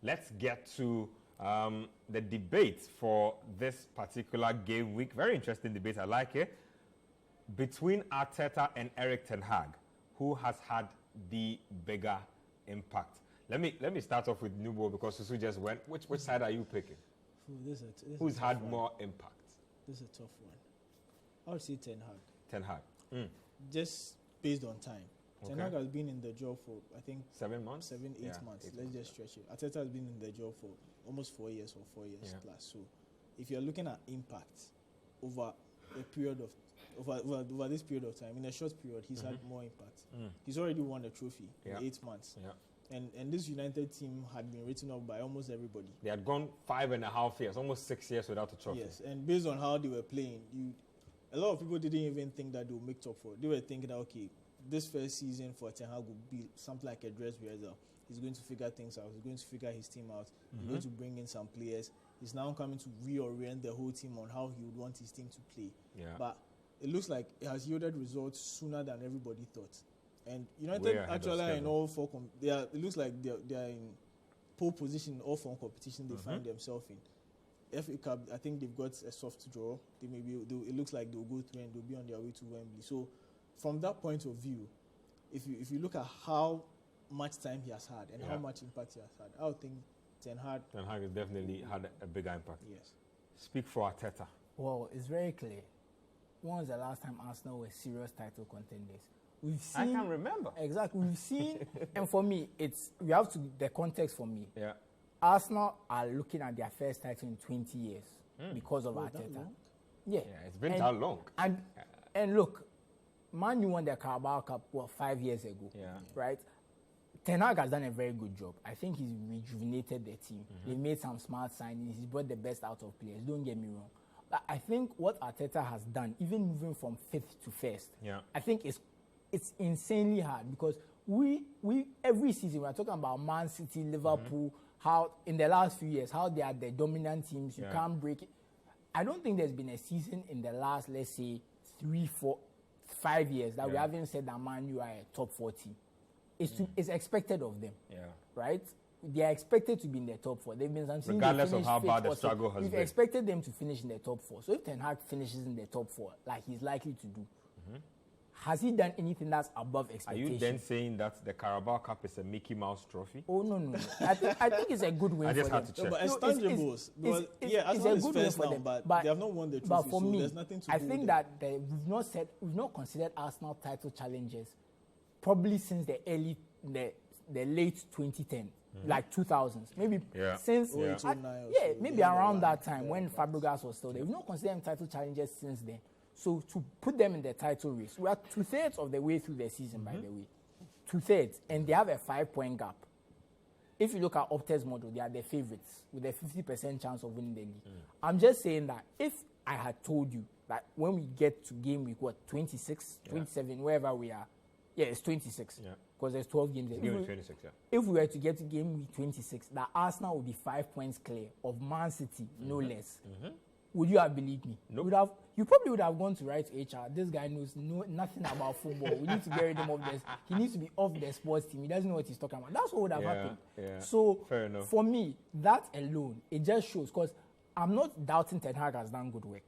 let's get to the debates for this particular game week. Very interesting debate. I like it. Between Arteta and Eric Ten Hag, who has had the bigger impact? Let me start off with Nubo because Susu just went. Which side are you picking? Who's had more impact? This is a tough one. I would say Ten Hag. Ten Hag. Just based on time. Okay. Ten Hag has been in the job for, I think, 7 months? 8 months. Let's just stretch it. Arteta has been in the job for almost 4 years or 4 years plus. So if you're looking at impact over a period of over this period of time, in a short period, he's had more impact. He's already won a trophy in 8 months. Yeah. And this United team had been written off by almost everybody. They had gone 5.5 years, almost 6 years without a trophy. Yes, and based on how they were playing, a lot of people didn't even think that they would make top 4. They were thinking that, okay, this first season for Ten Hag would be something like a dress rehearsal. He's going to figure things out. He's going to figure his team out. He's going to bring in some players. He's now coming to reorient the whole team on how he would want his team to play. Yeah. But it looks like it has yielded results sooner than everybody thought. And United actually are in all 4. It looks like they are in pole position in all 4 competitions they find themselves in. FA Cup, I think they've got a soft draw. It looks like they'll go through and they'll be on their way to Wembley. So, from that point of view, if you look at how much time he has had and how much impact he has had, I would think Ten Hag has definitely had a bigger impact. Yes. Speak for Arteta. Well, it's very clear. When was the last time Arsenal were serious title contenders? We've seen. I can't remember. Exactly. We've seen, and for me, we have to the context for me. Yeah. Arsenal are looking at their first title in 20 years because of Arteta. Yeah, it's been that long. And look, Man U won the Carabao Cup 5 years ago. Yeah. Right. Ten Hag has done a very good job. I think he's rejuvenated the team. They made some smart signings. He's brought the best out of players. Don't get me wrong. But I think what Arteta has done, even moving from 5th to 1st, I think it's insanely hard because we every season we're talking about Man City, Liverpool, how in the last few years how they are the dominant teams. You can't break it. I don't think there's been a season in the last, let's say, 3, 4, 5 years that we haven't said that Man U are a top 4 team. It's expected of them, right? They are expected to be in the top 4. They've been some regardless of how bad the struggle has been. We've expected them to finish in the top 4. So if Ten Hag finishes in the top 4, like he's likely to do, has he done anything that's above expectation? Are you then saying that the Carabao Cup is a Mickey Mouse trophy? Oh, no. I think it's a good win for them. I just had to check. No, but it's tangibles. It's a good win for them. But they have not won the trophy, but for me, there's nothing to I think that we've not considered Arsenal title challenges probably since the late 2010, like 2000s. Maybe since, maybe around that time when Fabregas was still there. We've not considered them title challenges since then. So to put them in the title race, we are 2/3 of the way through the season, by the way. 2/3, and they have a 5-point gap. If you look at Opta's model, they are the favorites with a 50% chance of winning the league. I'm just saying that if I had told you that when we get to game week, 26, 27, wherever we are, it's 26, because there's 12 games. If we were to get to game week 26, that Arsenal would be 5 points clear of Man City, no less. Would you have believed me? Nope. You probably would have gone to write to HR. This guy knows nothing about football. We need to get rid of him this. He needs to be off the sports team. He doesn't know what he's talking about. That's what would have happened. Yeah. So fair enough. For me, that alone, it just shows, because I'm not doubting Ten Hag has done good work.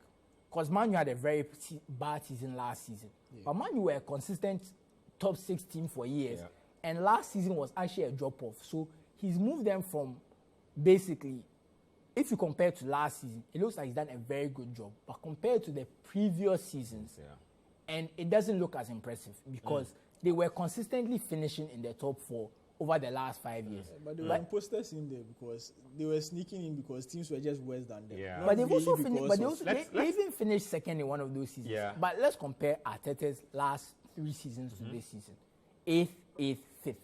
Because Man U had a very bad season last season. But Man U were a consistent top 6 team for years. And last season was actually a drop-off. So he's moved them from basically, if you compare to last season, it looks like he's done a very good job. But compared to the previous seasons, and it doesn't look as impressive because they were consistently finishing in the top 4 over the last 5 years. But they were imposters in there because they were sneaking in because teams were just worse than them. But they've also finished. But they even finished second in one of those seasons. But let's compare Arteta's last 3 seasons to this season: 8th, 5th.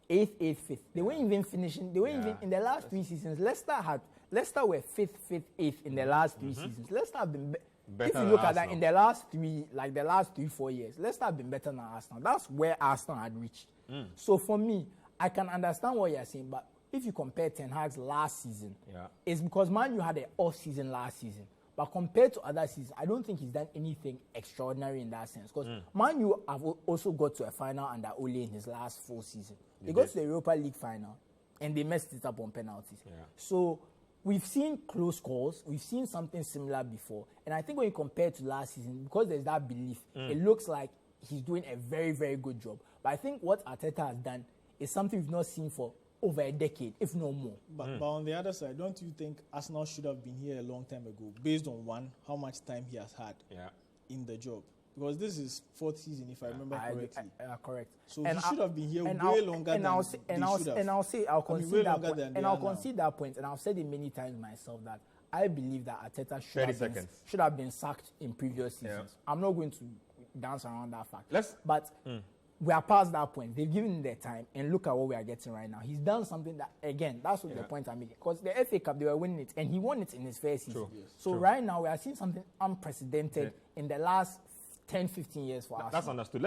8th, 5th. They weren't even finishing. They weren't even in the last 3 seasons. Leicester were 5th, 8th in the last 3 seasons. Leicester have been better. If you look at that in the last 3, 4 years, Leicester have been better than Arsenal. That's where Arsenal had reached. So for me, I can understand what you're saying, but if you compare Ten Hag's last season, it's because Man U had an off season last season. But compared to other seasons, I don't think he's done anything extraordinary in that sense. Because Man U have also got to a final under Ole in his last 4 seasons. They got to the Europa League final, and they messed it up on penalties. Yeah. So we've seen close calls. We've seen something similar before. And I think when you compare to last season, because there's that belief, it looks like he's doing a very, very good job. But I think what Arteta has done is something we've not seen for over a decade, if no more. But on the other side, don't you think Arsenal should have been here a long time ago, based on one, how much time he has had in the job? Because this is 4th season, if I remember correctly. Correct. So he should have been here way longer than they should have. I'll concede that point. And I'll concede that point. And I've said it many times myself that I believe that Arteta should have been sacked in previous seasons. I'm not going to dance around that fact. But we are past that point. They've given him their time, and look at what we are getting right now. He's done something that, again, that's what the point I'm making. Because the FA Cup, they were winning it, and he won it in his first season. Yes. So right now, we are seeing something unprecedented in the last 10, 15 years for us. That's understood.